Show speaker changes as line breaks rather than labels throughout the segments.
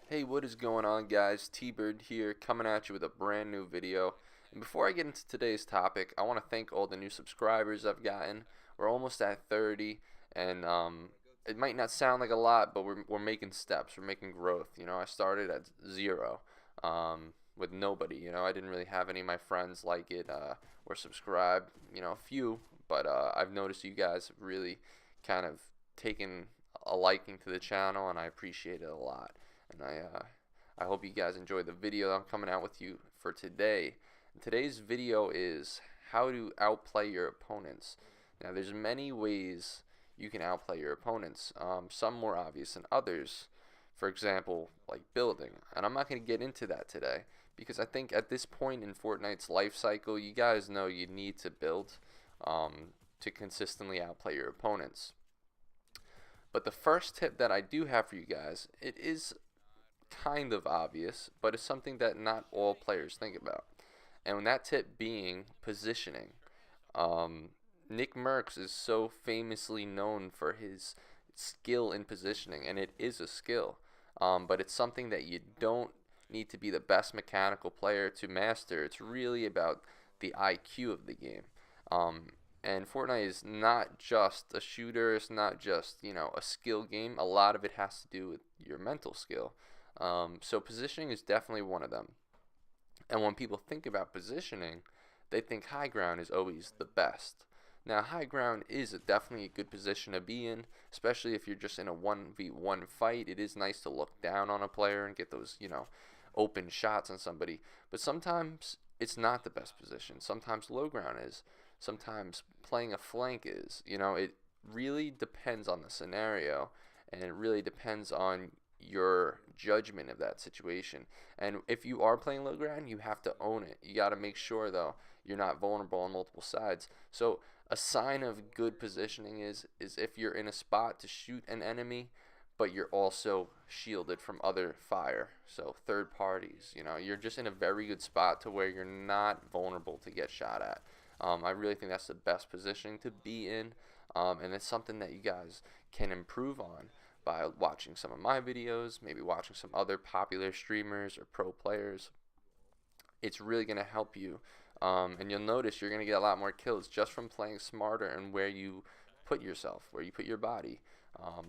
Hey, what is going on, guys? T-Bird here, coming at you with a brand new video. And before I get into today's topic, I want to thank all the new subscribers I've gotten. We're almost at 30, and it might not sound like a lot, but we're making steps. We're making growth. I started at 0, with nobody. I didn't really have any of my friends like it or subscribe. A few, but I've noticed you guys have really kind of taken a liking to the channel, and I appreciate it a lot. And I hope you guys enjoy the video I'm coming out with you for today. And today's video is how to outplay your opponents. Now, there's many ways you can outplay your opponents. Some more obvious than others. For example, like building. And I'm not going to get into that today because I think at this point in Fortnite's life cycle, you guys know you need to build to consistently outplay your opponents. But the first tip that I do have for you guys, it is kind of obvious, but it's something that not all players think about. And that tip being positioning. Nick Merckx is so famously known for his skill in positioning, and it is a skill. But it's something that you don't need to be the best mechanical player to master. It's really about the IQ of the game. And Fortnite is not just a shooter, it's not just, a skill game. A lot of it has to do with your mental skill. So positioning is definitely one of them. And when people think about positioning, they think high ground is always the best. Now, high ground is definitely a good position to be in, especially if you're just in a 1v1 fight. It is nice to look down on a player and get those, open shots on somebody. But sometimes it's not the best position. Sometimes low ground is. Sometimes playing a flank is. It really depends on the scenario, and it really depends on your judgment of that situation. And if you are playing low ground, you have to own it. You got to make sure, though, you're not vulnerable on multiple sides. So a sign of good positioning is if you're in a spot to shoot an enemy, but you're also shielded from other fire. So third parties, you're just in a very good spot to where you're not vulnerable to get shot at. I really think that's the best positioning to be in, and it's something that you guys can improve on by watching some of my videos, maybe watching some other popular streamers or pro players. It's really going to help you, and you'll notice you're going to get a lot more kills just from playing smarter and where you put yourself, where you put your body.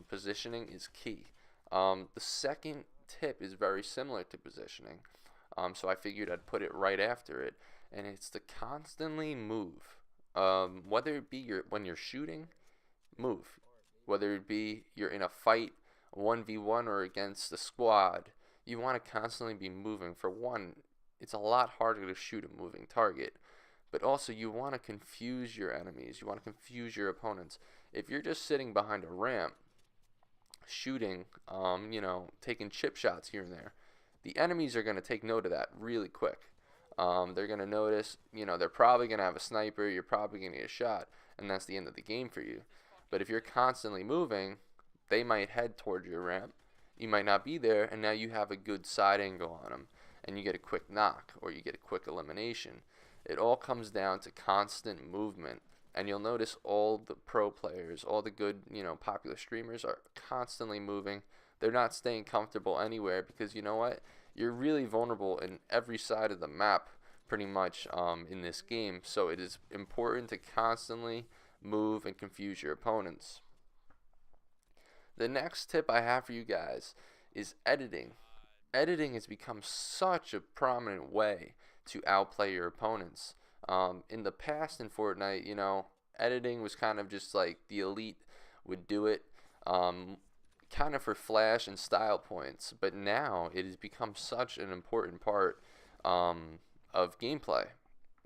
Positioning is key. The second tip is very similar to positioning, so I figured I'd put it right after it, and it's to constantly move. Whether it be when you're shooting, move. Whether it be you're in a fight, 1v1 or against a squad, you want to constantly be moving. For one, it's a lot harder to shoot a moving target, but also you want to confuse your enemies. You want to confuse your opponents. If you're just sitting behind a ramp, shooting, taking chip shots here and there, the enemies are going to take note of that really quick. They're going to notice, they're probably going to have a sniper, you're probably going to get a shot, and that's the end of the game for you. But if you're constantly moving, they might head toward your ramp. You might not be there, and now you have a good side angle on them, and you get a quick knock, or you get a quick elimination. It all comes down to constant movement, and you'll notice all the pro players, all the good, popular streamers are constantly moving. They're not staying comfortable anywhere because you know what? You're really vulnerable in every side of the map pretty much in this game, so it is important to constantly move and confuse your opponents. The next tip I have for you guys is editing. Editing has become such a prominent way to outplay your opponents. In the past in Fortnite, editing was kind of just like the elite would do it, kind of for flash and style points. But now it has become such an important part of gameplay,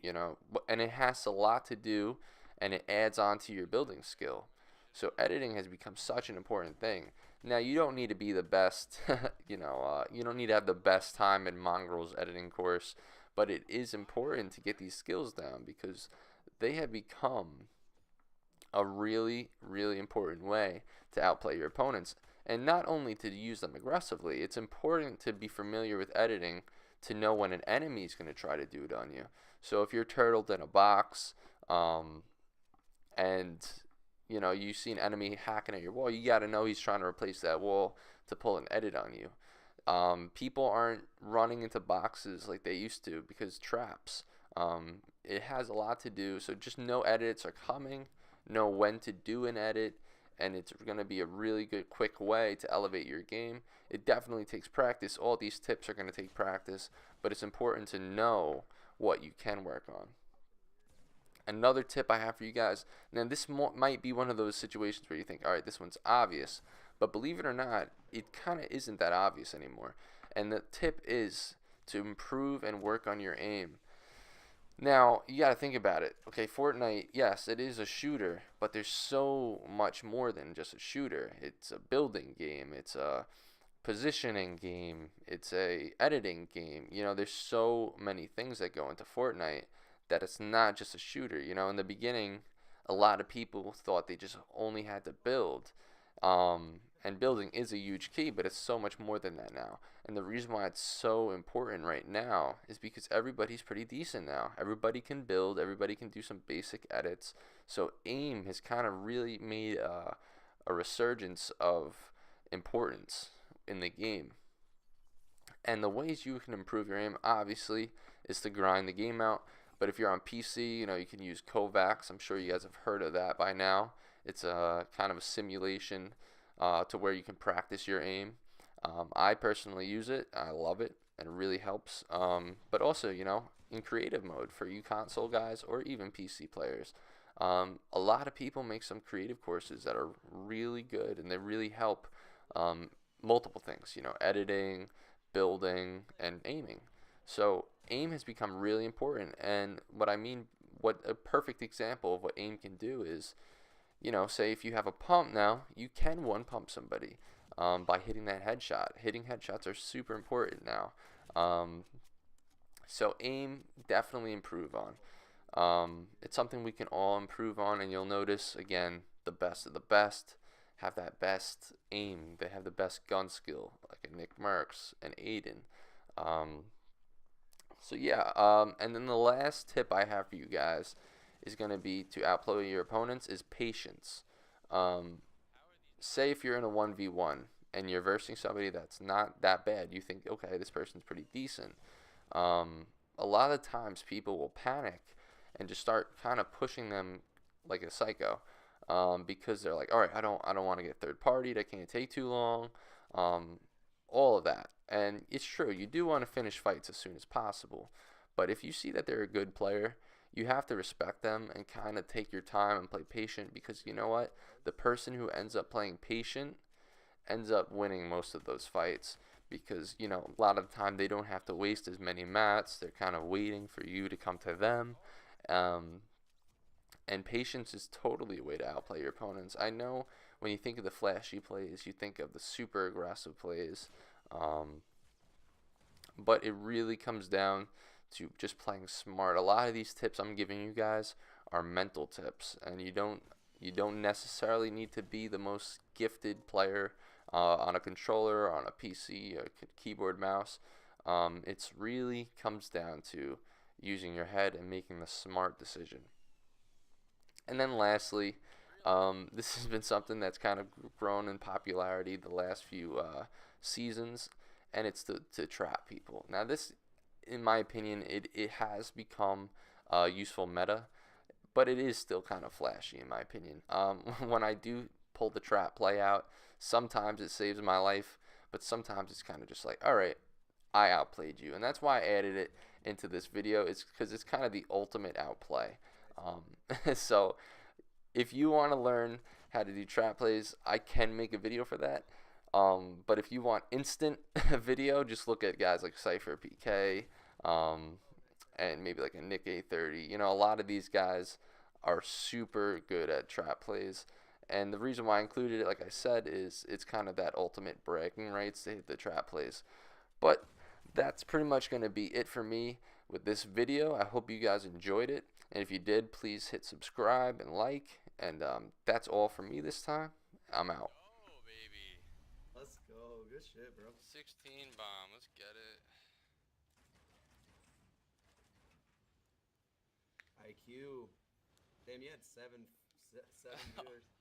and it has a lot to do, and it adds on to your building skill. So editing has become such an important thing. Now you don't need to be the best, you don't need to have the best time in Mongrel's editing course, but it is important to get these skills down because they have become a really, really important way to outplay your opponents. And not only to use them aggressively, it's important to be familiar with editing to know when an enemy is going to try to do it on you. So if you're turtled in a box, and you see an enemy hacking at your wall, you got to know he's trying to replace that wall to pull an edit on you. People aren't running into boxes like they used to because traps. It has a lot to do. So just know edits are coming, know when to do an edit, and it's going to be a really good, quick way to elevate your game. It definitely takes practice. All these tips are going to take practice, but it's important to know what you can work on. Another tip I have for you guys, now this might be one of those situations where you think, all right, this one's obvious, but believe it or not, it kind of isn't that obvious anymore. And the tip is to improve and work on your aim. Now, you got to think about it. Okay, Fortnite, yes, it is a shooter, but there's so much more than just a shooter. It's a building game, it's a positioning game, it's a editing game. You know, there's so many things that go into Fortnite that it's not just a shooter. You know, in the beginning, a lot of people thought they just only had to build. And building is a huge key, but it's so much more than that now. And the reason why it's so important right now is because everybody's pretty decent now. Everybody can build, everybody can do some basic edits. So aim has kind of really made a resurgence of importance in the game. And the ways you can improve your aim, obviously, is to grind the game out. But if you're on PC, you know, you can use Kovacs. I'm sure you guys have heard of that by now. It's a kind of a simulation to where you can practice your aim. I personally use it. I love it, and it really helps. But also, you know, in creative mode for you console guys or even PC players, a lot of people make some creative courses that are really good, and they really help multiple things. You know, editing, building, and aiming. So aim has become really important, and what a perfect example of what aim can do is, you know, say if you have a pump now, you can one pump somebody by hitting that headshot. Hitting headshots are super important now. So aim, definitely improve on. It's something we can all improve on, and you'll notice again the best of the best have that best aim. They have the best gun skill, like a Nick Merckx and Aiden. So yeah, and then the last tip I have for you guys is going to be to outplay your opponents is patience. Um, Say if you're in a 1v1 and you're versing somebody that's not that bad, you think, okay, this person's pretty decent. A lot of times people will panic and just start kind of pushing them like a psycho, because they're like, all right, I don't want to get third partied. I can't take too long. Um, all of that. And it's true, you do want to finish fights as soon as possible. But if you see that they're a good player, you have to respect them and kind of take your time and play patient, because you know what? The person who ends up playing patient ends up winning most of those fights, because, you know, a lot of the time they don't have to waste as many mats. They're kind of waiting for you to come to them. Um, and patience is totally a way to outplay your opponents. I know when you think of the flashy plays, you think of the super aggressive plays, um, but it really comes down to just playing smart. A lot of these tips I'm giving you guys are mental tips, and you don't necessarily need to be the most gifted player on a controller, on a PC, a keyboard, mouse. It's really comes down to using your head and making the smart decision. And then lastly, this has been something that's kind of grown in popularity the last few seasons, and it's to trap people. Now, this, in my opinion, it has become a useful meta, but it is still kind of flashy, in my opinion. When I do pull the trap play out, sometimes it saves my life, but sometimes it's kind of just like, all right, I outplayed you. And that's why I added it into this video. It's because it's kind of the ultimate outplay. So if you want to learn how to do trap plays, I can make a video for that. But if you want instant video, just look at guys like Cypher PK, and maybe like a Nick A30. You know, a lot of these guys are super good at trap plays. And the reason why I included it, like I said, is it's kind of that ultimate bragging rights to hit the trap plays. But that's pretty much going to be it for me with this video. I hope you guys enjoyed it. And if you did, please hit subscribe and like. And that's all for me this time. I'm out.
Oh, baby.
Let's go. Good shit, bro.
16 bomb. Let's get it.
IQ. Damn, you had seven viewers.